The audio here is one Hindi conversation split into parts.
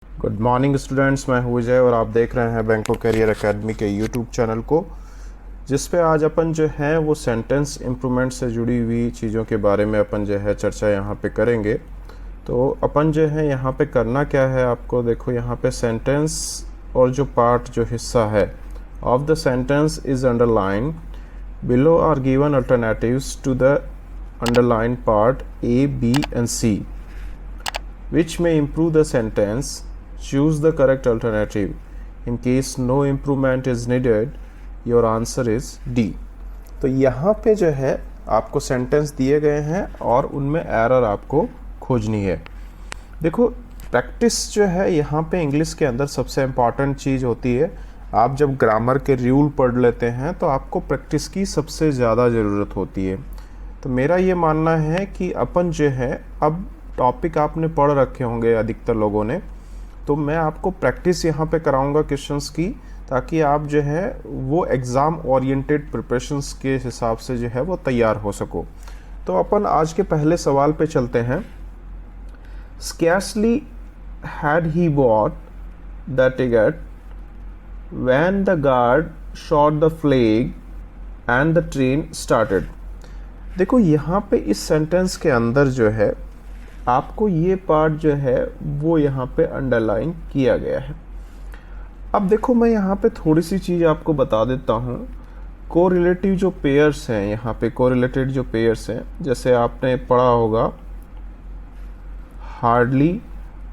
गुड मॉर्निंग स्टूडेंट्स, मैं हूँ विजय और आप देख रहे हैं बैंको करियर एकेडमी के यूट्यूब चैनल को, जिस पे आज अपन जो है वो सेंटेंस इम्प्रूवमेंट से जुड़ी हुई चीज़ों के बारे में अपन जो है चर्चा यहाँ पे करेंगे। तो अपन जो है यहाँ पे करना क्या है, आपको देखो यहाँ पे सेंटेंस और जो पार्ट जो हिस्सा है of the sentence is underline, below are given alternatives to the underline part A, B and C which may improve the sentence. Choose the correct alternative. In case no improvement is needed, your answer is D. तो यहाँ पे जो है आपको सेंटेंस दिए गए हैं और उनमें एरर आपको खोजनी है। देखो, प्रैक्टिस जो है यहाँ पे इंग्लिश के अंदर सबसे इम्पॉर्टेंट चीज़ होती है। आप जब ग्रामर के रूल पढ़ लेते हैं तो आपको प्रैक्टिस की सबसे ज़्यादा ज़रूरत होती है। तो मेरा ये मानना है कि अपन जो है, अब टॉपिक आपने पढ़ रखे होंगे अधिकतर लोगों ने, तो मैं आपको प्रैक्टिस यहाँ पे कराऊंगा क्वेश्चंस की, ताकि आप जो है वो एग्ज़ाम ओरिएंटेड प्रिपरेशंस के हिसाब से जो है वो तैयार हो सको। तो अपन आज के पहले सवाल पे चलते हैं। Scarcely had he bought the ticket when the guard shot the flag and the train started. देखो, यहाँ पे इस सेंटेंस के अंदर जो है आपको ये पार्ट जो है वो यहाँ पे अंडरलाइन किया गया है। अब देखो, मैं यहाँ पे थोड़ी सी चीज़ आपको बता देता हूँ। कोरिलेटिव जो पेयर्स हैं, यहाँ पे कोरिलेटेड जो पेयर्स हैं, जैसे आपने पढ़ा होगा हार्डली,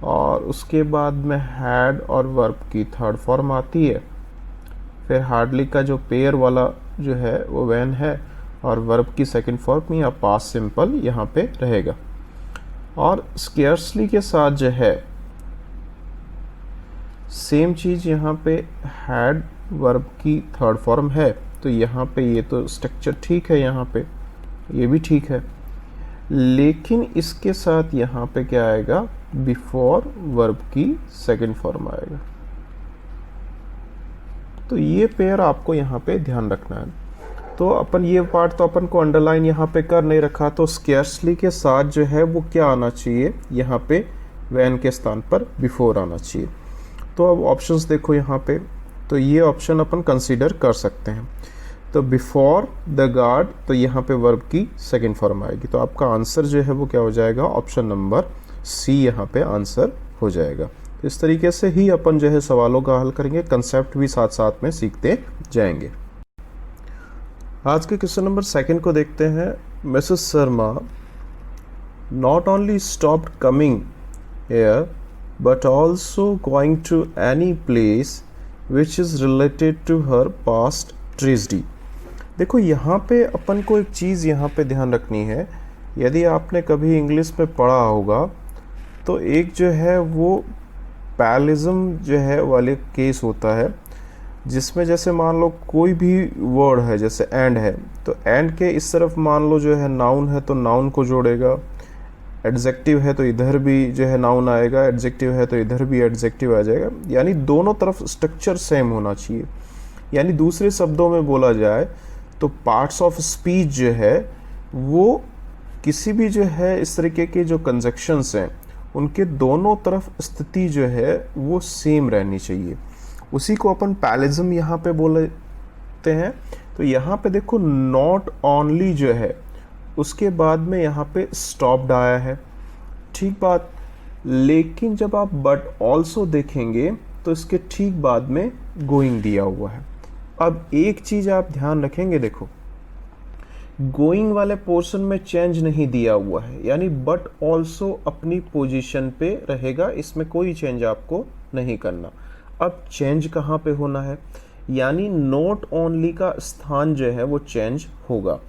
और उसके बाद में हैड और वर्ब की थर्ड फॉर्म आती है। फिर हार्डली का जो पेयर वाला जो है वो वैन है, और वर्ब की सेकंड फॉर्म या पास्ट सिंपल यहाँ पे रहेगा। और स्केर्सली के साथ जो है सेम चीज़ यहाँ पे हैड वर्ब की थर्ड फॉर्म है। तो यहाँ पे ये तो स्ट्रक्चर ठीक है, यहाँ पे ये भी ठीक है, लेकिन इसके साथ यहाँ पे क्या आएगा, बिफोर वर्ब की सेकंड फॉर्म आएगा। तो ये पेयर आपको यहाँ पे ध्यान रखना है। तो अपन ये पार्ट तो अपन को अंडरलाइन यहाँ पे कर नहीं रखा, तो स्कैर्सली के साथ जो है वो क्या आना चाहिए, यहाँ पे वैन के स्थान पर बिफोर आना चाहिए। तो अब ऑप्शंस देखो यहाँ पे, तो ये ऑप्शन अपन कंसीडर कर सकते हैं। तो बिफोर द गार्ड, तो यहाँ पे वर्ब की सेकंड फॉर्म आएगी। तो आपका आंसर जो है वो क्या हो जाएगा, ऑप्शन नंबर सी यहाँ पे आंसर हो जाएगा। इस तरीके से ही अपन जो है सवालों का हल करेंगे, कंसेप्ट भी साथ साथ में सीखते जाएंगे। आज के क्वेश्चन नंबर सेकंड को देखते हैं। Mrs Sharma not only stopped coming here but also going to any place which is related to her past tragedy. देखो, यहाँ पे अपन को एक चीज़ यहाँ पे ध्यान रखनी है। यदि आपने कभी इंग्लिश में पढ़ा होगा तो एक जो है वो पैरलिज्म जो है वाले केस होता है, जिसमें जैसे मान लो कोई भी वर्ड है, जैसे एंड है, तो एंड के इस तरफ मान लो जो है नाउन है तो नाउन को जोड़ेगा, एडजेक्टिव है तो इधर भी जो है नाउन आएगा, एडजेक्टिव है तो इधर भी एडजेक्टिव आ जाएगा। यानी दोनों तरफ स्ट्रक्चर सेम होना चाहिए। यानी दूसरे शब्दों में बोला जाए तो पार्ट्स ऑफ स्पीच जो है वो किसी भी जो है इस तरीके के जो कंजक्शंस हैं उनके दोनों तरफ स्थिति जो है वो सेम रहनी चाहिए। उसी को अपन पैलिज्म यहाँ पे बोलते हैं। तो यहाँ पे देखो, नॉट ओनली जो है उसके बाद में यहाँ पे स्टॉप्ड आया है, ठीक बात, लेकिन जब आप बट ऑल्सो देखेंगे तो इसके ठीक बाद में गोइंग दिया हुआ है। अब एक चीज़ आप ध्यान रखेंगे, देखो गोइंग वाले पोर्शन में चेंज नहीं दिया हुआ है, यानी बट ऑल्सो अपनी पोजीशन पे रहेगा, इसमें कोई चेंज आपको नहीं करना। अब चेंज कहाँ पे होना है, यानी नॉट ओनली का स्थान जो है वो चेंज होगा।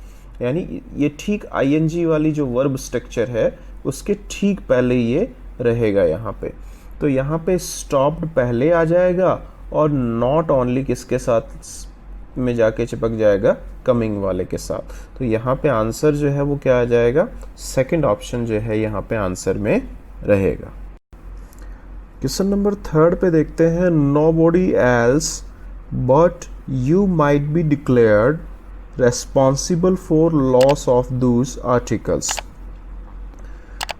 यानी ये ठीक आईएनजी वाली जो वर्ब स्ट्रक्चर है उसके ठीक पहले ये रहेगा यहाँ पे। तो यहाँ पे स्टॉप्ड पहले आ जाएगा और नॉट ओनली किसके साथ में जाके चिपक जाएगा, कमिंग वाले के साथ। तो यहाँ पे आंसर जो है वो क्या आ जाएगा, सेकंड ऑप्शन जो है यहाँ पे आंसर में रहेगा। क्वेश्चन नंबर थर्ड पे देखते हैं। Nobody else but you might be declared responsible for loss of दूस आर्टिकल्स।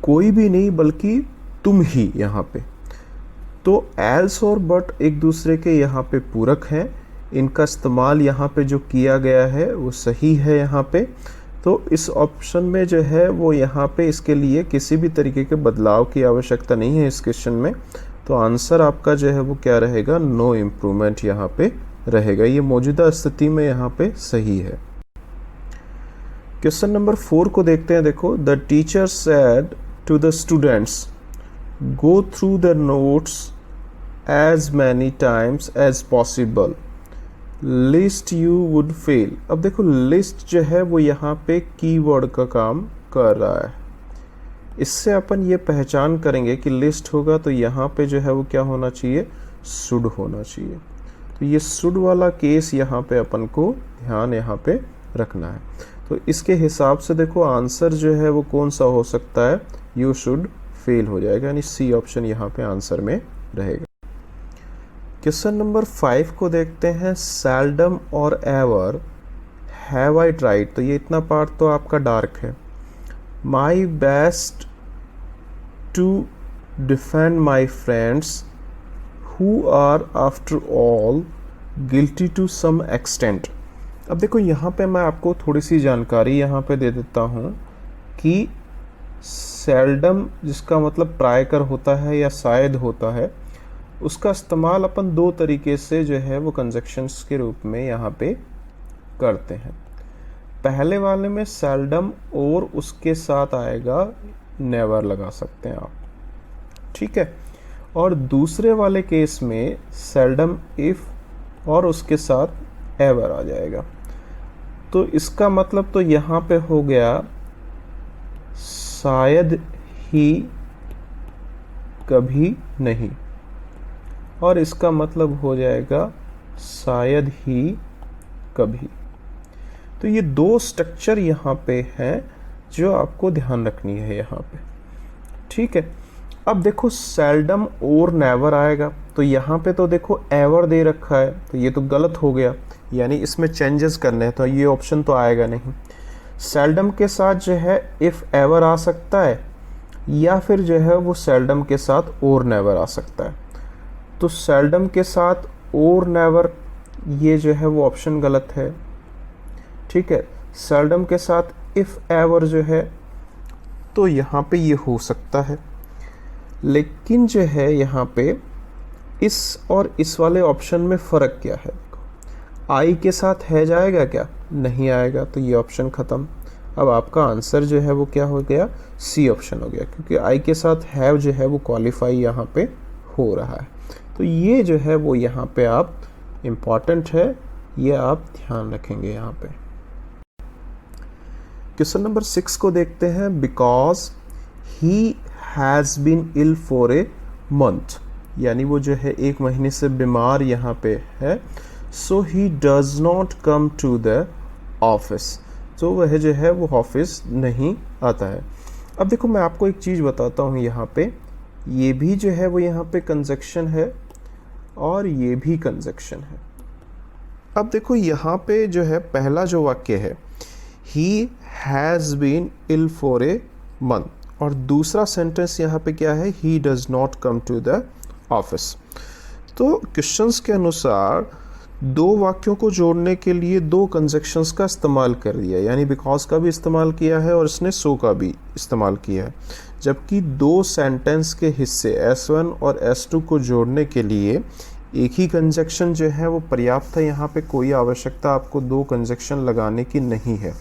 कोई भी नहीं बल्कि तुम ही यहाँ पे। तो एल्स और बट एक दूसरे के यहाँ पे पूरक हैं, इनका इस्तेमाल यहाँ पे जो किया गया है वो सही है यहाँ पे। तो इस ऑप्शन में जो है वो यहाँ पे इसके लिए किसी भी तरीके के बदलाव की आवश्यकता नहीं है इस क्वेश्चन में। तो आंसर आपका जो है वो क्या रहेगा, नो इम्प्रूवमेंट यहाँ पे रहेगा। ये मौजूदा स्थिति में यहाँ पे सही है। क्वेश्चन नंबर 4 को देखते हैं। देखो, the teacher said to the students go through the notes as many times as possible lest you would fail. अब देखो, लिस्ट जो है वो यहाँ पे कीवर्ड का काम कर रहा है। इससे अपन ये पहचान करेंगे कि लिस्ट होगा तो यहाँ पे जो है वो क्या होना चाहिए, शुड होना चाहिए। तो ये शुड वाला केस यहाँ पे अपन को ध्यान यहाँ पे रखना है। तो इसके हिसाब से देखो आंसर जो है वो कौन सा हो सकता है, यू शुड फेल हो जाएगा, यानी सी ऑप्शन यहाँ पे आंसर में रहेगा। क्वेश्चन नंबर 5 को देखते हैं। सेल्डम और एवर हैव आई ट्राइड। तो ये इतना पार्ट तो आपका डार्क है। My best to defend my friends who are after all guilty to some extent. अब देखो यहाँ पे मैं आपको थोड़ी सी जानकारी यहाँ पे दे देता हूँ कि सेल्डम जिसका मतलब प्रायकर होता है या शायद होता है, उसका इस्तेमाल अपन दो तरीके से जो है वो कंजक्शंस के रूप में यहाँ पे करते हैं। पहले वाले में सेल्डम और उसके साथ आएगा नेवर लगा सकते हैं आप, ठीक है। और दूसरे वाले केस में सेल्डम इफ और उसके साथ एवर आ जाएगा। तो इसका मतलब तो यहाँ पे हो गया शायद ही कभी नहीं, और इसका मतलब हो जाएगा शायद ही कभी। तो ये दो स्ट्रक्चर यहाँ पे हैं जो आपको ध्यान रखनी है यहाँ पे, ठीक है। अब देखो सेल्डम और नेवर आएगा, तो यहाँ पे तो देखो एवर दे रखा है, तो ये तो गलत हो गया, यानी इसमें चेंजेस करने हैं, तो ये ऑप्शन तो आएगा नहीं। सेल्डम के साथ जो है इफ़ एवर आ सकता है, या फिर जो है वो सेल्डम के साथ और नेवर आ सकता है। तो सेल्डम के साथ और नेवर ये जो है वो ऑप्शन गलत है, ठीक है। सेल्डम के साथ इफ़ एवर जो है तो यहाँ पे ये हो सकता है, लेकिन जो है यहाँ पे इस और इस वाले ऑप्शन में फ़र्क क्या है। आई के साथ है जाएगा क्या, नहीं आएगा, तो ये ऑप्शन ख़त्म। अब आपका आंसर जो है वो क्या हो गया, सी ऑप्शन हो गया, क्योंकि आई के साथ हैव जो है वो क्वालिफाई यहाँ पे हो रहा है। तो ये जो है वो यहाँ पे आप इम्पॉर्टेंट है, ये आप ध्यान रखेंगे यहाँ पे। क्वेश्चन नंबर 6 को देखते हैं। Because he has been ill for a month, यानी वो जो है एक महीने से बीमार यहाँ पे है। So he does not come to the office, तो वह जो है वो ऑफिस नहीं आता है। अब देखो मैं आपको एक चीज़ बताता हूँ, यहाँ पे ये भी जो है वो यहाँ पे कंजक्शन है और ये भी कंजक्शन है। अब देखो यहाँ पे जो है पहला जो वाक्य है he has been ill for a month, और दूसरा सेंटेंस यहाँ पे क्या है, he does not come to the office. तो क्वेश्चंस के अनुसार दो वाक्यों को जोड़ने के लिए दो कंजक्शंस का इस्तेमाल कर दिया, यानी बिकॉज का भी इस्तेमाल किया है और इसने सो का भी इस्तेमाल किया है। जबकि दो सेंटेंस के हिस्से S1 और S2 को जोड़ने के लिए एक ही कंजक्शन जो है वो पर्याप्त है। यहाँ पे कोई आवश्यकता आपको दो कंजक्शन लगाने की नहीं है।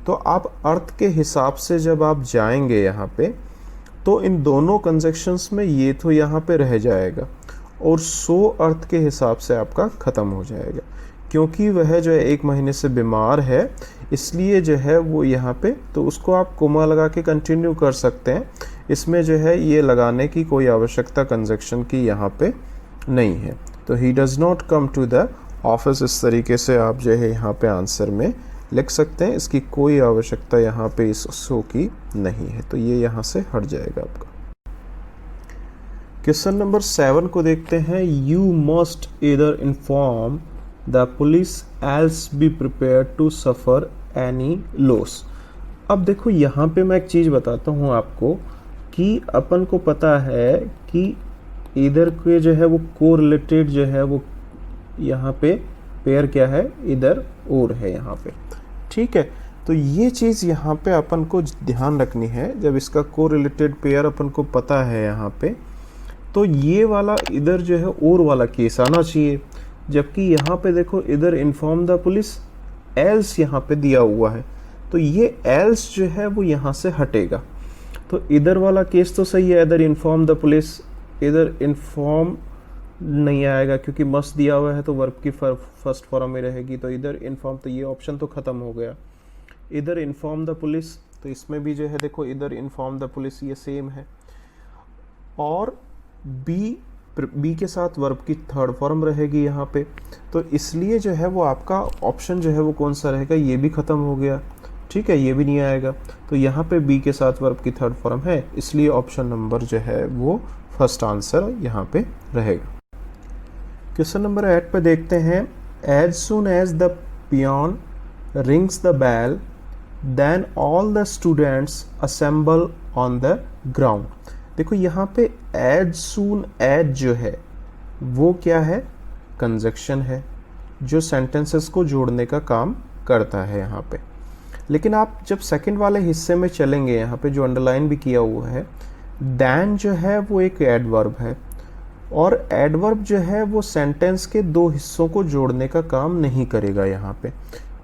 तो आप अर्थ के हिसाब से जब आप जाएंगे यहाँ पे, तो इन दोनों कंजक्शंस में ये तो यहाँ पे रह जाएगा और सो अर्थ के हिसाब से आपका ख़त्म हो जाएगा, क्योंकि वह जो है एक महीने से बीमार है, इसलिए जो है वो यहाँ पे, तो उसको आप कोमा लगा के कंटिन्यू कर सकते हैं। इसमें जो है ये लगाने की कोई आवश्यकता कंजक्शन की यहाँ पे नहीं है। तो he does not come to the office, इस तरीके से आप जो है यहाँ पे आंसर में लिख सकते हैं। इसकी कोई आवश्यकता यहाँ पे इस सो की नहीं है, तो ये यहाँ से हट जाएगा आपका। क्वेश्चन नंबर 7 को देखते हैं। You must either inform the police else be prepare to suffer any loss. अब देखो यहाँ पे मैं एक चीज़ बताता हूँ आपको कि अपन को पता है कि इधर के जो है वो कोरिलेटेड जो है वो यहाँ पे पेयर क्या है, इधर और है यहाँ पे, ठीक है। तो ये चीज़ यहाँ पे अपन को ध्यान रखनी है, जब इसका कोरिलेटेड पेयर अपन को पता है यहाँ पे, तो ये वाला इधर जो है और वाला केस आना चाहिए। जबकि यहाँ पे देखो इधर इन्फॉर्म द पुलिस एल्स यहाँ पे दिया हुआ है, तो ये एल्स जो है वो यहाँ से हटेगा। तो इधर वाला केस तो सही है, इधर इन्फॉर्म द पुलिस, इधर इन्फॉर्म नहीं आएगा क्योंकि मस्ट दिया हुआ है तो वर्ब की फर्स्ट फॉर्म में रहेगी, तो इधर इन्फॉर्म, तो ये ऑप्शन तो ख़त्म हो गया। इधर इन्फॉर्म द पुलिस, तो इसमें भी जो है देखो इधर इन्फॉर्म द पुलिस ये सेम है, और बी के साथ वर्ब की थर्ड फॉर्म रहेगी यहाँ पे, तो इसलिए जो है वो आपका ऑप्शन जो है वो कौन सा रहेगा, ये भी ख़त्म हो गया, ठीक है, ये भी नहीं आएगा। तो यहाँ पे बी के साथ वर्ब की थर्ड फॉर्म है, इसलिए ऑप्शन नंबर जो है वो फर्स्ट आंसर यहाँ पे रहेगा। क्वेश्चन नंबर 8 पे देखते हैं, as soon as the peon rings the bell then all the students assemble on the ground. देखो यहाँ पे एज सून एज जो है वो क्या है, कंजक्शन है जो सेंटेंसेस को जोड़ने का काम करता है यहाँ पे। लेकिन आप जब सेकंड वाले हिस्से में चलेंगे, यहाँ पे जो अंडरलाइन भी किया हुआ है, दैन जो है वो एक एडवर्ब है, और एडवर्ब जो है वो सेंटेंस के दो हिस्सों को जोड़ने का काम नहीं करेगा यहाँ पे,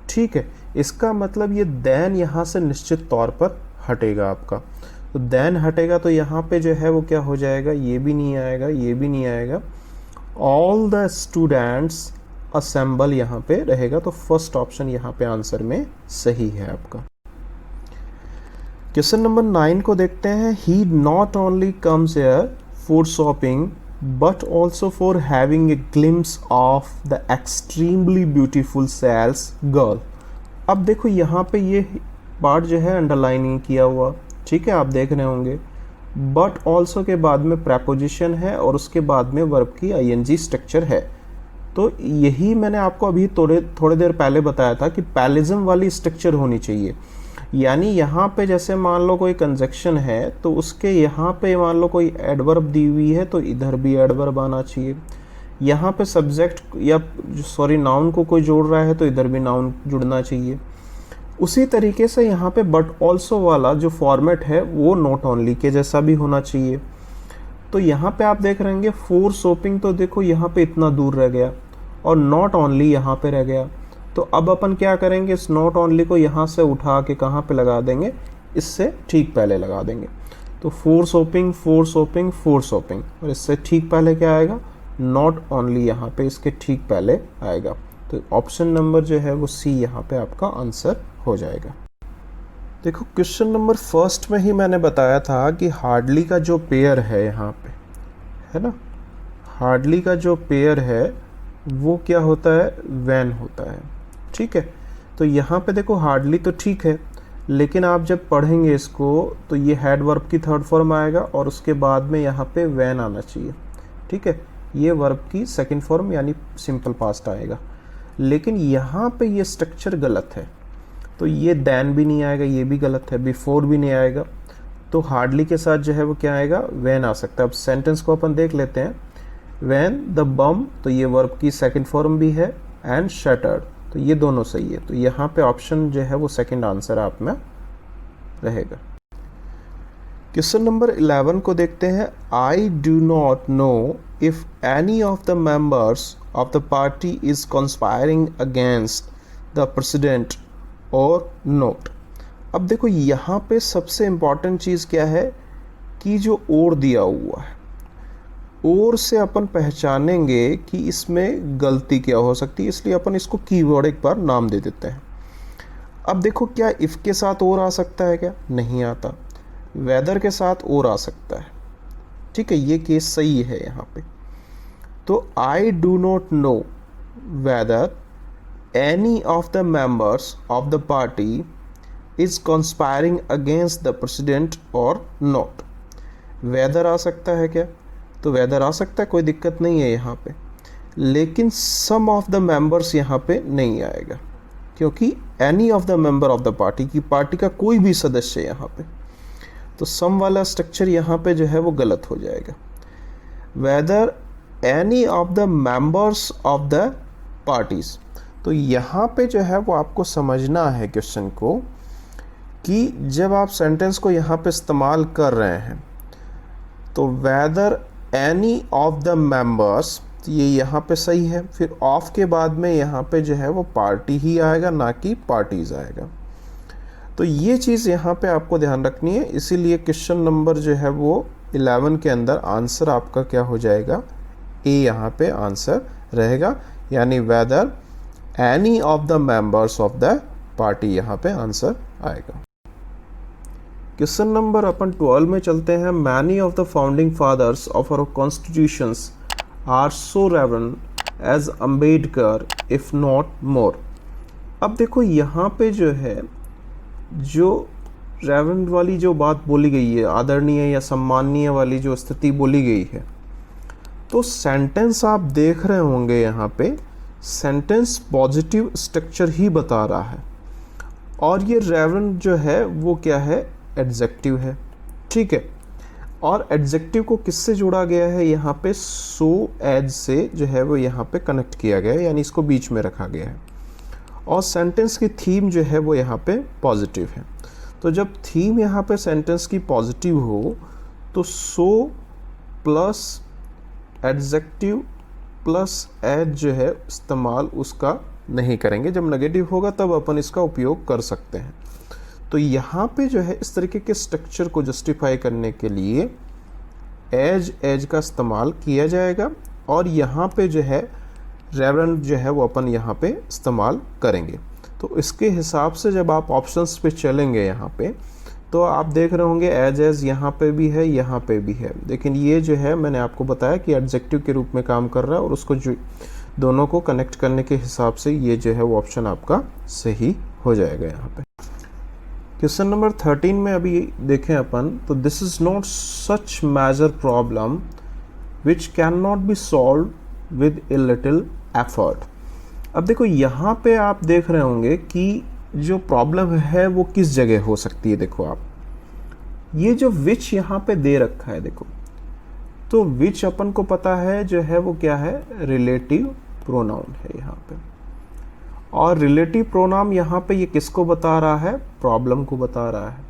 ठीक है। इसका मतलब ये दैन यहाँ से निश्चित तौर पर हटेगा आपका, तो दैन हटेगा तो यहाँ पे जो है वो क्या हो जाएगा, ये भी नहीं आएगा, ये भी नहीं आएगा, ऑल द स्टूडेंट्स असेंबल यहाँ पे रहेगा। तो फर्स्ट ऑप्शन यहाँ पे आंसर में सही है आपका। क्वेश्चन नंबर 9 को देखते हैं, he not only comes here for shopping but also for having a glimpse of the extremely beautiful sales girl. अब देखो यहाँ पे ये पार्ट जो है अंडरलाइनिंग किया हुआ, ठीक है, आप देख रहे होंगे, बट ऑल्सो के बाद में प्रेपोजिशन है और उसके बाद में वर्ब की आईएनजी स्ट्रक्चर है। तो यही मैंने आपको अभी थोड़े देर पहले बताया था कि पैलिज्म वाली स्ट्रक्चर होनी चाहिए। यानी यहाँ पे जैसे मान लो कोई कंजक्शन है तो उसके यहाँ पे मान लो कोई एडवर्ब दी हुई है तो इधर भी एडवर्ब आना चाहिए। यहाँ पे सब्जेक्ट या नाउन को कोई जोड़ रहा है तो इधर भी नाउन जुड़ना चाहिए। उसी तरीके से यहाँ पे बट ऑल्सो वाला जो फॉर्मेट है वो नॉट ओनली के जैसा भी होना चाहिए। तो यहाँ पे आप देख रहे होंगे फॉर शॉपिंग, तो देखो यहाँ पे इतना दूर रह गया और नॉट ओनली यहाँ पे रह गया। तो अब अपन क्या करेंगे, इस नॉट ओनली को यहाँ से उठा के कहाँ पे लगा देंगे, इससे ठीक पहले लगा देंगे। तो for shopping for shopping for shopping, और इससे ठीक पहले क्या आएगा, नॉट ओनली यहाँ पे इसके ठीक पहले आएगा। तो ऑप्शन नंबर जो है वो सी यहाँ पे आपका आंसर हो जाएगा। देखो क्वेश्चन नंबर फर्स्ट में ही मैंने बताया था कि हार्डली का जो पेयर है यहाँ पे, है ना, हार्डली का जो पेयर है वो क्या होता है, वैन होता है, ठीक है। तो यहाँ पे देखो हार्डली तो ठीक है, लेकिन आप जब पढ़ेंगे इसको तो ये हैड वर्ब की थर्ड फॉर्म आएगा और उसके बाद में यहाँ पे वैन आना चाहिए, ठीक है। ये वर्ब की सेकंड फॉर्म यानी सिंपल पास्ट आएगा, लेकिन यहाँ पे ये स्ट्रक्चर गलत है। तो ये दैन भी नहीं आएगा, ये भी गलत है, बिफोर भी नहीं आएगा। तो हार्डली के साथ जो है वो क्या आएगा, वैन आ सकता है। अब सेंटेंस को अपन देख लेते हैं, वैन द बम, तो ये वर्ब की सेकंड फॉर्म भी है, एंड शटर्ड, तो ये दोनों सही है। तो यहाँ पे ऑप्शन जो है वो सेकंड आंसर आप में रहेगा। क्वेश्चन नंबर 11 को देखते हैं, I do not know if any of the members of the party is conspiring against the president और नोट। अब देखो यहाँ पे सबसे इम्पॉर्टेंट चीज़ क्या है कि जो और दिया हुआ है, और से अपन पहचानेंगे कि इसमें गलती क्या हो सकती है, इसलिए अपन इसको कीवर्ड एक बार नाम दे देते हैं। अब देखो क्या इफ़ के साथ और आ सकता है क्या, नहीं आता। वेदर के साथ और आ सकता है, ठीक है, ये केस सही है यहाँ पे। तो I do not know whether any of the members of the party is conspiring against the president or not। Whether आ सकता है क्या, तो वेदर आ सकता है, कोई दिक्कत नहीं है यहाँ पे, लेकिन सम ऑफ द मेंबर्स यहाँ पे नहीं आएगा, क्योंकि any of the member of the party की पार्टी का कोई भी सदस्य यहाँ पे, तो सम वाला स्ट्रक्चर यहाँ पे जो है वो गलत हो जाएगा। whether any of the members of the parties। तो यहाँ पे जो है वो आपको समझना है क्वेश्चन को कि जब आप सेंटेंस को यहाँ पे इस्तेमाल कर रहे हैं तो whether any of the members, ये यहाँ पे सही है, फिर ऑफ के बाद में यहाँ पे जो है वो पार्टी ही आएगा, ना कि पार्टीज आएगा। तो ये चीज़ यहाँ पे आपको ध्यान रखनी है, इसीलिए क्वेश्चन नंबर जो है वो 11 के अंदर आंसर आपका क्या हो जाएगा, ए यहाँ पे आंसर रहेगा, यानी whether any of the members of the party यहाँ पे आंसर आएगा। क्वेश्चन नंबर अपन 12 में चलते हैं। Many of the founding fathers of our constitutions are so reverent as Ambedkar if not more. अब देखो यहाँ पे जो है जो रेवरेंट वाली जो बात बोली गई है, आदरणीय या सम्माननीय वाली जो स्थिति बोली गई है, तो सेंटेंस आप देख रहे होंगे यहाँ पे सेंटेंस पॉजिटिव स्ट्रक्चर ही बता रहा है, और ये रेवरेंट जो है वो क्या है, एडजेक्टिव है, ठीक है। और एडजेक्टिव को किससे जोड़ा गया है, यहाँ पे सो एज से जो है वो यहाँ पे कनेक्ट किया गया है, यानी इसको बीच में रखा गया है। और सेंटेंस की थीम जो है वो यहाँ पे पॉजिटिव है। तो जब थीम यहाँ पे सेंटेंस की पॉजिटिव हो तो so plus adjective plus as जो है इस्तेमाल उसका नहीं करेंगे, जब नेगेटिव होगा तब अपन इसका उपयोग कर सकते हैं। तो यहाँ पे जो है इस तरीके के स्ट्रक्चर को जस्टिफाई करने के लिए एज का इस्तेमाल किया जाएगा, और यहाँ पे जो है रेवरेंट जो है वो अपन यहाँ पे इस्तेमाल करेंगे। तो इसके हिसाब से जब आप ऑप्शंस पे चलेंगे यहाँ पे तो आप देख रहे होंगे एज यहाँ पे भी है, यहाँ पे भी है, लेकिन ये जो है मैंने आपको बताया कि एडजेक्टिव के रूप में काम कर रहा है, और उसको जो दोनों को कनेक्ट करने के हिसाब से ये जो है वो ऑप्शन आपका सही हो जाएगा यहाँ पे। क्वेश्चन नंबर 13 में अभी देखें अपन, तो this is not such major problem which can not be solve with a little effort. अब देखो यहाँ पे आप देख रहे होंगे कि जो प्रॉब्लम है वो किस जगह हो सकती है। देखो आप ये जो विच यहाँ पे दे रखा है, देखो तो विच अपन को पता है जो है वो क्या है, रिलेटिव प्रोनाउन है यहाँ पे, और रिलेटिव प्रोनाउन यहाँ पे ये किसको बता रहा है, प्रॉब्लम को बता रहा है।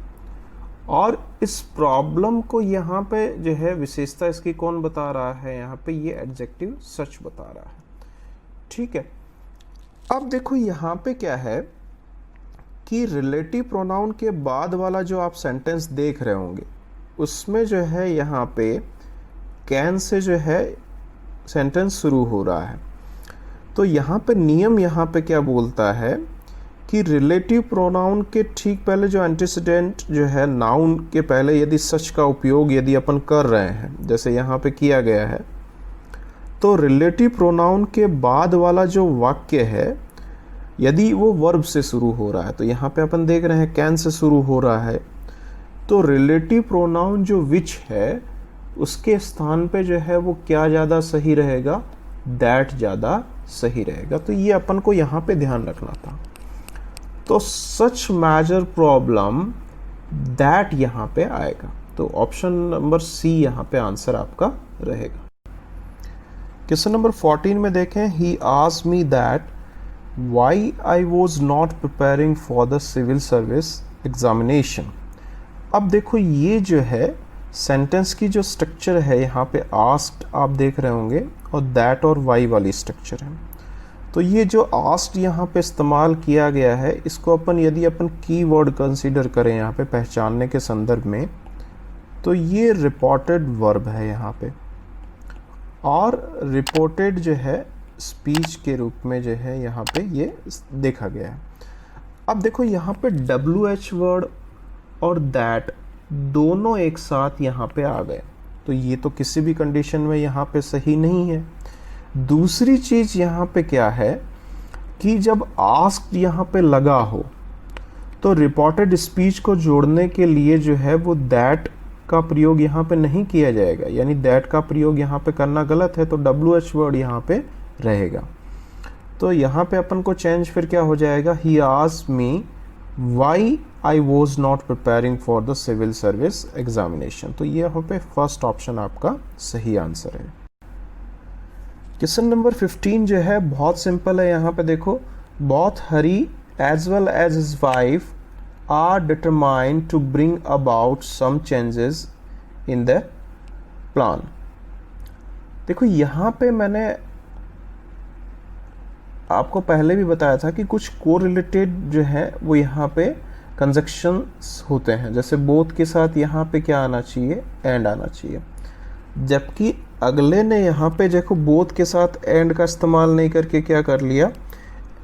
और इस प्रॉब्लम को यहाँ पे जो है विशेषता इसकी कौन बता रहा है, यहाँ पे ये एडजेक्टिव सच बता रहा है, ठीक है। अब देखो यहाँ पे क्या है कि रिलेटिव प्रोनाउन के बाद वाला जो आप सेंटेंस देख रहे होंगे उसमें जो है यहाँ पे कैन से जो है सेंटेंस शुरू हो रहा है। तो यहाँ पे नियम यहाँ पे क्या बोलता है कि रिलेटिव प्रोनाउन के ठीक पहले जो एंटीसीडेंट जो है नाउन के पहले यदि सच का उपयोग यदि अपन कर रहे हैं, जैसे यहाँ पे किया गया है, तो रिलेटिव प्रोनाउन के बाद वाला जो वाक्य है यदि वो वर्ब से शुरू हो रहा है, तो यहाँ पे अपन देख रहे हैं कैन से शुरू हो रहा है, तो रिलेटिव प्रोनाउन जो विच है उसके स्थान पे जो है वो क्या ज़्यादा सही रहेगा, दैट ज़्यादा सही रहेगा। तो ये अपन को यहाँ पे ध्यान रखना था। तो सच मेजर प्रॉब्लम दैट यहाँ पे आएगा, तो ऑप्शन नंबर सी यहाँ पे आंसर आपका रहेगा। क्वेश्चन नंबर 14 में देखें, he asked me that why I was not preparing for the civil service examination. अब देखो ये जो है सेंटेंस की जो स्ट्रक्चर है यहाँ पे आस्क्ड आप देख रहे होंगे, और दैट और वाई वाली स्ट्रक्चर है। तो ये जो आस्क्ड यहाँ पे इस्तेमाल किया गया है, इसको अपन यदि अपन कीवर्ड कंसीडर करें यहाँ पे पहचानने के संदर्भ में, तो ये रिपोर्टेड वर्ब है यहाँ पे, और रिपोर्टेड जो है स्पीच के रूप में जो है यहाँ पे ये देखा गया है। अब देखो यहाँ पे WH वर्ड और दैट दोनों एक साथ यहाँ पे आ गए, तो ये तो किसी भी कंडीशन में यहाँ पे सही नहीं है। दूसरी चीज़ यहाँ पे क्या है कि जब आस्क्ड यहाँ पे लगा हो तो रिपोर्टेड स्पीच को जोड़ने के लिए जो है वो दैट का प्रयोग यहाँ पे नहीं किया जाएगा, यानी दैट का प्रयोग यहाँ पे करना गलत है, तो WH वर्ड यहाँ पे रहेगा। तो यहाँ पे अपन को चेंज फिर क्या हो जाएगा, he asked me why I was not preparing for the civil service examination. तो ये यहाँ पे फर्स्ट ऑप्शन आपका सही आंसर है। क्वेश्चन नंबर 15 जो है बहुत सिंपल है। यहाँ पे देखो, both Hari as well as his wife are determined to bring about some changes in the plan. देखो यहाँ पे मैंने आपको पहले भी बताया था कि कुछ कोरिलेटेड जो है वो यहाँ पे कंजक्शंस होते हैं। जैसे बोथ के साथ यहाँ पे क्या आना चाहिए, एंड आना चाहिए, जबकि अगले ने यहाँ पे देखो बोथ के साथ एंड का इस्तेमाल नहीं करके क्या कर लिया,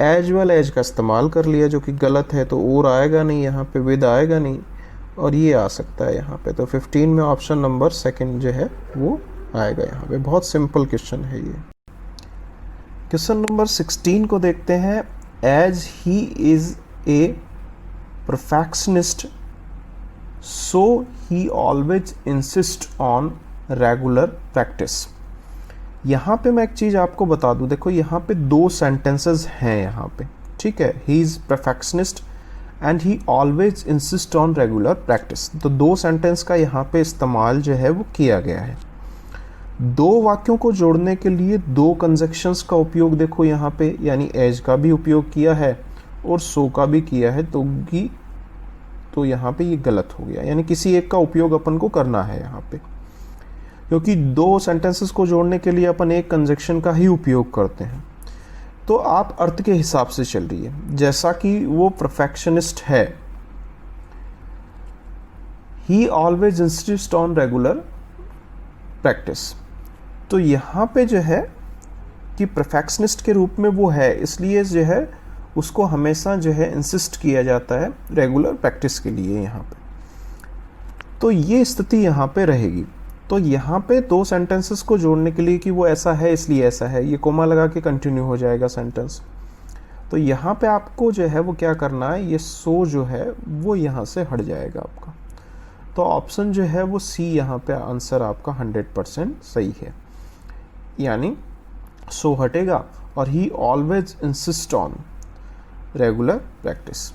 एज वेल एज का इस्तेमाल कर लिया, जो कि गलत है। तो और आएगा नहीं यहाँ पे, विद आएगा नहीं, और ये आ सकता है यहाँ पे। तो 15 में ऑप्शन नंबर सेकंड जो है वो आएगा यहाँ पे। बहुत सिंपल क्वेश्चन है ये। क्वेश्चन नंबर 16 को देखते हैं। As he is a perfectionist so he always insist on regular practice. यहाँ पे मैं एक चीज़ आपको बता दूँ, देखो यहाँ पे दो सेंटेंसेस हैं यहाँ पे, ठीक है। He is perfectionist and he always insist on regular practice. तो दो सेंटेंस का यहाँ पे इस्तेमाल जो है वो किया गया है। दो वाक्यों को जोड़ने के लिए दो कंजक्शंस का उपयोग देखो यहाँ पे, यानी एज का भी उपयोग किया है और सो का भी किया है। तो यहाँ पे ये गलत हो गया, यानी किसी एक का उपयोग अपन को करना है यहाँ पे, क्योंकि दो सेंटेंसेस को जोड़ने के लिए अपन एक कंजक्शन का ही उपयोग करते हैं। तो आप अर्थ के हिसाब से चल रही है। जैसा कि वो परफेक्शनिस्ट है, ही always insist on regular practice. तो यहाँ पे जो है कि परफेक्शनिस्ट के रूप में वो है, इसलिए जो है उसको हमेशा जो है इंसिस्ट किया जाता है रेगुलर प्रैक्टिस के लिए यहाँ पे। तो ये स्थिति यहाँ पे रहेगी। तो यहाँ पे दो सेंटेंसेस को जोड़ने के लिए कि वो ऐसा है इसलिए ऐसा है, ये कोमा लगा के कंटिन्यू हो जाएगा सेंटेंस। तो यहाँ पे आपको जो है वो क्या करना है, ये सो जो है वो यहाँ से हट जाएगा आपका। तो ऑप्शन जो है वो सी यहाँ पे आंसर आपका 100% सही है, यानी सो हटेगा और ही always insist on regular practice.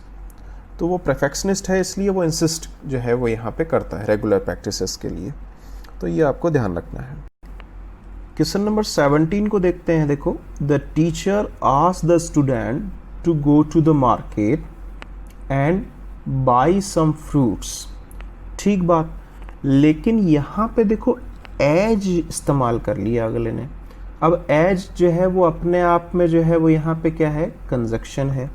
तो वो परफेक्शनिस्ट है इसलिए वो इंसिस्ट जो है वो यहाँ पे करता है रेगुलर प्रैक्टिसेस के लिए। तो ये आपको ध्यान रखना है। क्वेश्चन नंबर 17 को देखते हैं। देखो, the teacher asked the student to go to the market and buy some fruits. ठीक बात, लेकिन यहाँ पे देखो एज इस्तेमाल कर लिया अगले ने। अब एज जो है वो अपने आप में जो है वो यहाँ पे क्या है, कंजक्शन है।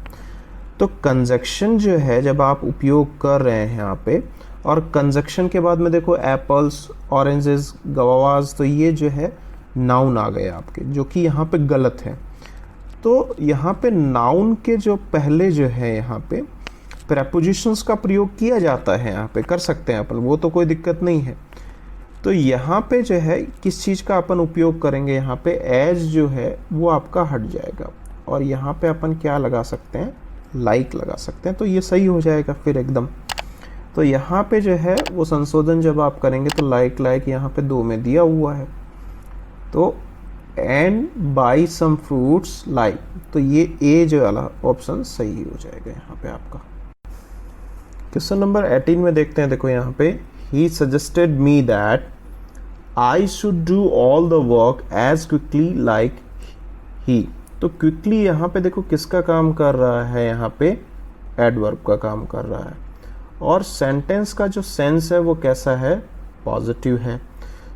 तो कंजक्शन जो है जब आप उपयोग कर रहे हैं यहाँ पे, और कंजक्शन के बाद में देखो एप्पल्स, ऑरेंजेस, गवावाज, तो ये जो है नाउन आ गए आपके, जो कि यहाँ पे गलत है। तो यहाँ पे नाउन के जो पहले जो है यहाँ पे प्रेपोजिशंस का प्रयोग किया जाता है, यहाँ पे कर सकते हैं अपन, वो तो कोई दिक्कत नहीं है। तो यहाँ पे जो है किस चीज़ का अपन उपयोग करेंगे, यहाँ पे एज जो है वो आपका हट जाएगा और यहाँ पे अपन क्या लगा सकते हैं, लाइक लगा सकते हैं। तो ये सही हो जाएगा फिर एकदम। तो यहाँ पे जो है वो संशोधन जब आप करेंगे तो लाइक यहाँ पे 2 में दिया हुआ है, तो and buy some fruits like, तो ये ए जो वाला ऑप्शन सही हो जाएगा यहाँ पे आपका। क्वेश्चन नंबर 18 में देखते हैं। देखो यहाँ पे, he suggested me that I should do all the work as quickly like he. तो क्विकली यहाँ पे देखो किसका काम कर रहा है, यहाँ पे एडवर्ब का काम कर रहा है, और सेंटेंस का जो सेंस है वो कैसा है, पॉजिटिव है।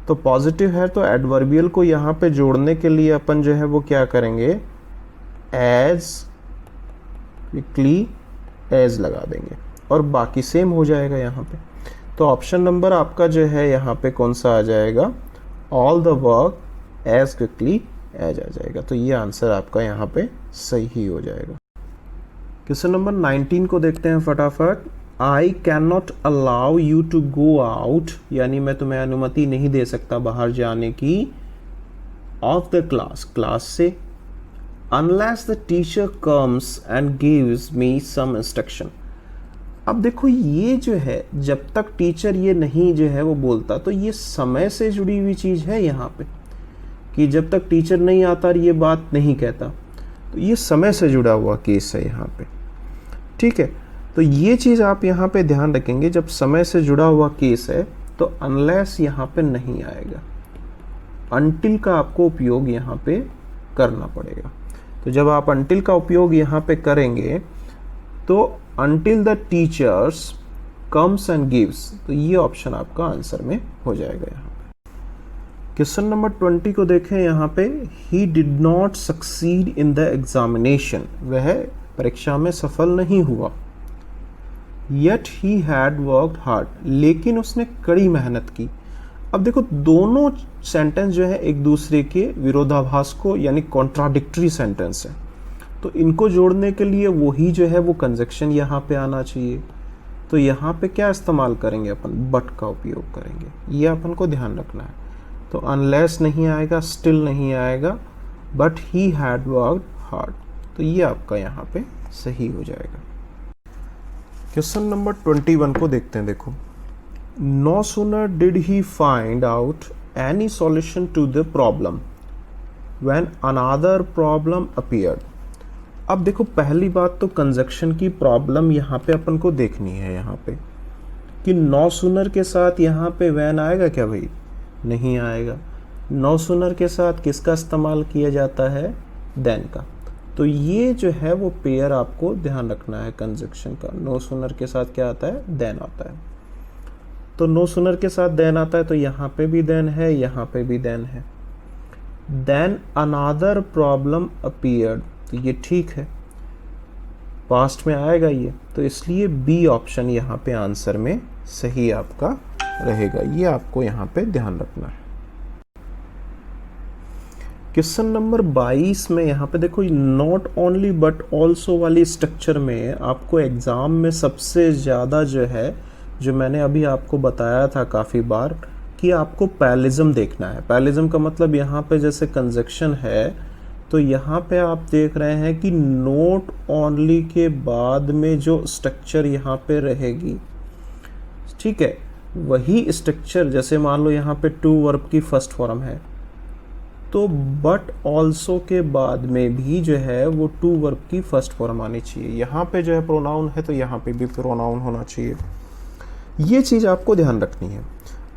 तो पॉजिटिव है तो एडवर्बियल को यहाँ पे जोड़ने के लिए अपन जो है वो क्या करेंगे, एज क्विकली एज लगा देंगे और बाकी सेम हो जाएगा यहाँ पे। तो ऑप्शन नंबर आपका जो है यहाँ पे कौन सा आ जाएगा, all the work as quickly as आ जाएगा। तो ये आंसर आपका यहाँ पे सही हो जाएगा। क्वेश्चन नंबर 19 को देखते हैं फटाफट। I can not allow you to go out, यानी मैं तुम्हें अनुमति नहीं दे सकता बाहर जाने की, ऑफ द क्लास, क्लास से, unless the teacher comes and gives me some instruction. अब देखो ये जो है जब तक टीचर ये नहीं जो है वो बोलता, तो ये समय से जुड़ी हुई चीज़ है यहाँ पे, कि जब तक टीचर नहीं आता ये बात नहीं कहता, तो ये समय से जुड़ा हुआ केस है यहाँ पे, ठीक है। तो ये चीज़ आप यहाँ पे ध्यान रखेंगे, जब समय से जुड़ा हुआ केस है तो अनलेस यहाँ पे नहीं आएगा, अनटिल का आपको उपयोग यहाँ पे करना पड़ेगा। तो जब आप अनटिल का उपयोग यहाँ पे करेंगे तो until the teachers comes and gives, तो ये ऑप्शन आपका आंसर में हो जाएगा। यहाँ पे क्वेश्चन नंबर 20 को देखें। यहाँ पे he did not succeed in the examination, वह परीक्षा में सफल नहीं हुआ। Yet he had worked hard, लेकिन उसने कड़ी मेहनत की। अब देखो दोनों सेंटेंस जो है एक दूसरे के विरोधाभास को यानी कॉन्ट्राडिक्टरी सेंटेंस है, तो इनको जोड़ने के लिए वही जो है वो कंजक्शन यहाँ पे आना चाहिए। तो यहाँ पे क्या इस्तेमाल करेंगे अपन, बट का उपयोग करेंगे, ये अपन को ध्यान रखना है। तो अनलेस नहीं आएगा, स्टिल नहीं आएगा, but he had worked hard, तो ये आपका यहाँ पे सही हो जाएगा। क्वेश्चन नंबर 21 को देखते हैं। देखो, no sooner did he find out any solution to the problem when another problem appeared. अब देखो पहली बात तो कंजक्शन की प्रॉब्लम यहाँ पे अपन को देखनी है, यहाँ पे कि नो सूनर के साथ यहाँ पे वैन आएगा क्या भाई, नहीं आएगा। नो सूनर के साथ किसका इस्तेमाल किया जाता है, देन का। तो ये जो है वो पेयर आपको ध्यान रखना है कंजक्शन का। नो सूनर के साथ क्या आता है, देन आता है। तो नो सूनर के साथ देन आता है, तो यहाँ पे भी देन है, यहाँ पे भी देन है। देन अनदर प्रॉब्लम अपीयर्ड, तो ये ठीक है, पास्ट में आएगा ये, तो इसलिए बी ऑप्शन यहाँ पे आंसर में सही आपका रहेगा। ये आपको यहाँ पे ध्यान रखना है। क्वेश्चन नंबर 22 में यहाँ पे देखो, नॉट ओनली बट ऑल्सो वाली स्ट्रक्चर में आपको एग्जाम में सबसे ज़्यादा जो है, जो मैंने अभी आपको बताया था काफ़ी बार, कि आपको पैलिज्म देखना है। पैलिज्म का मतलब यहाँ पे जैसे कंजक्शन है, तो यहाँ पे आप देख रहे हैं कि नोट ओनली के बाद में जो स्ट्रक्चर यहाँ पे रहेगी, ठीक है, वही स्ट्रक्चर, जैसे मान लो यहाँ पे टू वर्ब की फर्स्ट फॉर्म है, तो बट ऑल्सो के बाद में भी जो है वो टू वर्ब की फर्स्ट फॉर्म आनी चाहिए। यहाँ पे जो है प्रोनाउन है, तो यहाँ पे भी प्रोनाउन होना चाहिए। ये चीज़ आपको ध्यान रखनी है।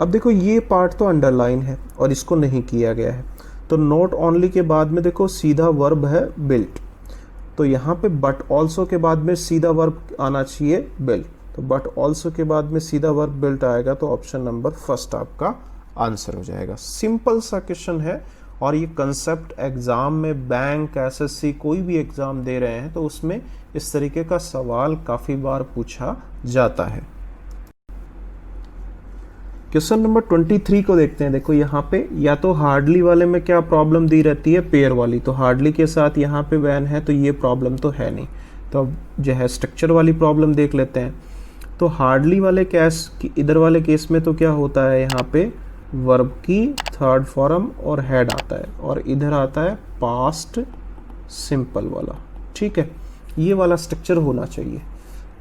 अब देखो ये पार्ट तो अंडरलाइन है और इसको नहीं किया गया है, तो नॉट ओनली के बाद में देखो सीधा वर्ब है बिल्ट, तो यहाँ पे बट ऑल्सो के बाद में सीधा वर्ब आना चाहिए बिल्ट, तो बट ऑल्सो के बाद में सीधा वर्ब बिल्ट आएगा, तो ऑप्शन नंबर फर्स्ट आपका आंसर हो जाएगा। सिंपल सा क्वेश्चन है, और ये कंसेप्ट एग्जाम में बैंक, एसएससी कोई भी एग्जाम दे रहे हैं तो उसमें इस तरीके का सवाल काफ़ी बार पूछा जाता है। क्वेश्चन नंबर 23 को देखते हैं। देखो यहाँ पे या तो हार्डली वाले में क्या प्रॉब्लम दी रहती है, पेयर वाली, तो हार्डली के साथ यहाँ पे वैन है, तो ये प्रॉब्लम तो है नहीं। तो अब जो है स्ट्रक्चर वाली प्रॉब्लम देख लेते हैं। तो हार्डली वाले केस की, इधर वाले केस में तो क्या होता है, यहाँ पे वर्ब की थर्ड फॉर्म और हेड आता है, और इधर आता है पास्ट सिंपल वाला, ठीक है, ये वाला स्ट्रक्चर होना चाहिए।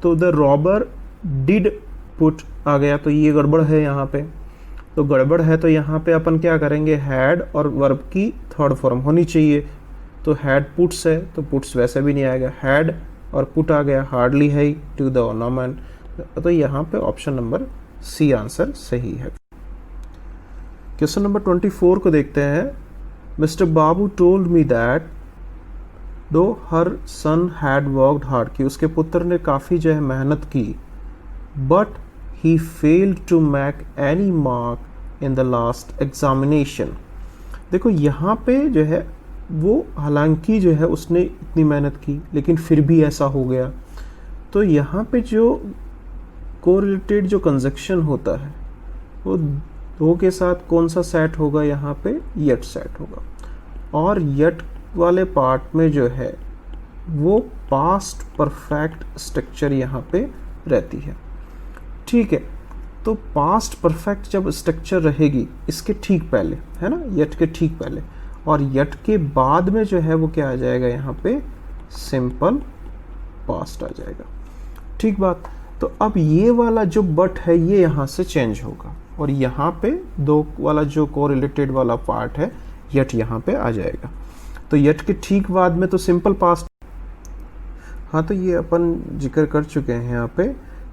तो द रॉबर डिड पुट आ गया, तो ये गड़बड़ है यहाँ पे, तो गड़बड़ है तो यहाँ पे अपन क्या करेंगे, हैड और वर्ब की थर्ड फॉर्म होनी चाहिए, तो हैड पुट्स है, तो पुट्स वैसे भी नहीं आएगा, हैड और पुट आ गया, हार्डली है टू द ऑर्नामेंट, तो यहाँ पे ऑप्शन नंबर सी आंसर सही है। क्वेश्चन नंबर 24 को देखते हैं। Mr Babu told me that though her son had worked hard, कि उसके पुत्र ने काफ़ी जो है मेहनत की, but he failed to make any mark in the last examination. देखो यहाँ पे जो है वो हालांकि जो है उसने इतनी मेहनत की लेकिन फिर भी ऐसा हो गया, तो यहाँ पे जो कोरिलेटेड जो कंजक्शन होता है वो दो के साथ कौन सा सेट होगा, यहाँ पे यट सेट होगा, और यट वाले पार्ट में जो है वो पास्ट परफेक्ट स्ट्रक्चर यहाँ पे रहती है, ठीक है। तो पास्ट परफेक्ट जब स्ट्रक्चर रहेगी इसके ठीक पहले, है ना, यट के ठीक पहले, और यट के बाद में जो है वो क्या आ जाएगा, यहाँ पे सिंपल पास्ट आ जाएगा, ठीक बात। तो अब ये वाला जो बट है ये यहाँ से चेंज होगा, और यहाँ पे दो वाला जो कोरिलेटेड वाला पार्ट है यट यहाँ पे आ जाएगा। तो यट के ठीक बाद में तो सिंपल पास्ट, हाँ, तो ये अपन जिक्र कर चुके हैं यहाँ पे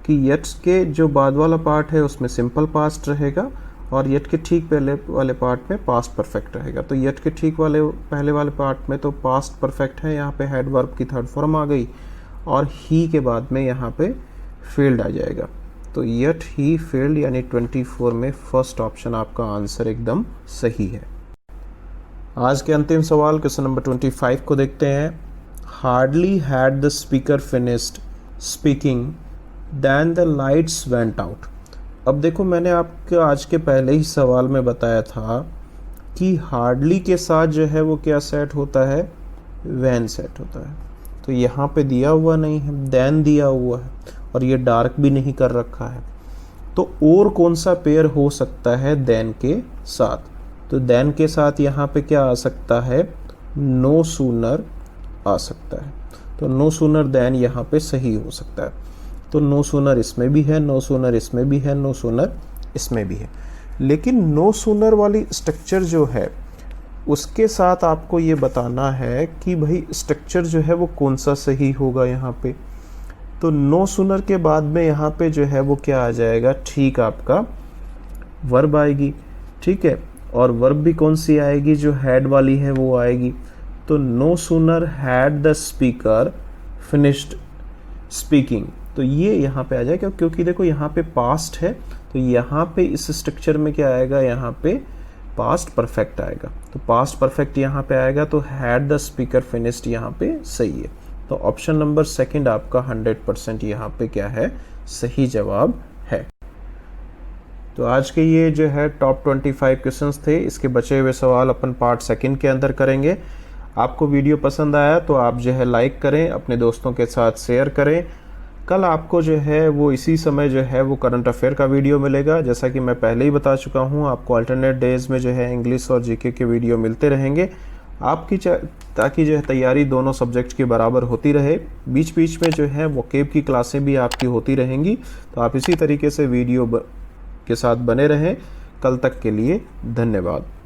कि यट के जो बाद वाला पार्ट है उसमें सिंपल पास्ट रहेगा और यट के ठीक पहले वाले पार्ट में पास्ट परफेक्ट रहेगा। तो यट के ठीक वाले पहले वाले पार्ट में तो पास्ट परफेक्ट है, यहाँ पे हेड वर्ब की थर्ड फॉर्म आ गई और ही के बाद में यहाँ पे फील्ड आ जाएगा। तो यट ही फील्ड यानी 24 में फर्स्ट ऑप्शन आपका आंसर एकदम सही है। आज के अंतिम सवाल क्वेश्चन नंबर 25 को देखते हैं। Hardly had the speaker finished speaking then the lights went out. अब देखो, मैंने आपको आज के पहले ही सवाल में बताया था कि हार्डली के साथ जो है वो क्या सेट होता है, वैन सेट होता है। तो यहाँ पे दिया हुआ नहीं है, देन दिया हुआ है और ये डार्क भी नहीं कर रखा है। तो और कौन सा पेयर हो सकता है देन के साथ? तो देन के साथ यहाँ पे क्या आ सकता है, नो सूनर आ सकता है। तो नो सूनर देन यहाँ पे सही हो सकता है। तो नो सूनर इसमें भी है, नो सूनर इसमें भी है, नो सूनर इसमें भी है। लेकिन नो सूनर वाली स्ट्रक्चर जो है उसके साथ आपको ये बताना है कि भाई स्ट्रक्चर जो है वो कौन सा सही होगा यहाँ पे। तो नो सूनर के बाद में यहाँ पे जो है वो क्या आ जाएगा, ठीक आपका वर्ब आएगी, ठीक है। और वर्ब भी कौन सी आएगी, जो हैड वाली है वो आएगी। तो no sooner had the speaker finished speaking, तो ये यहाँ पे आ जाएगा क्योंकि देखो यहाँ पे पास्ट है। तो यहाँ पे इस स्ट्रक्चर में क्या आएगा, यहाँ पे पास्ट परफेक्ट आएगा। तो पास्ट परफेक्ट यहाँ पे आएगा, तो हैड द स्पीकर फिनिश्ड यहाँ पे सही है। तो ऑप्शन नंबर सेकंड आपका 100% यहाँ पे क्या है, सही जवाब है। तो आज के ये जो है टॉप 25 क्वेश्चंस थे। इसके बचे हुए सवाल अपन पार्ट सेकंड के अंदर करेंगे। आपको वीडियो पसंद आया तो आप जो है लाइक करें, अपने दोस्तों के साथ शेयर करें। कल आपको जो है वो इसी समय जो है वो करंट अफेयर का वीडियो मिलेगा। जैसा कि मैं पहले ही बता चुका हूँ, आपको अल्टरनेट डेज में जो है इंग्लिश और जीके के वीडियो मिलते रहेंगे आपकी, ताकि जो है तैयारी दोनों सब्जेक्ट की बराबर होती रहे। बीच बीच में जो है वोकेब की क्लासें भी आपकी होती रहेंगी। तो आप इसी तरीके से वीडियो के साथ बने रहें। कल तक के लिए धन्यवाद।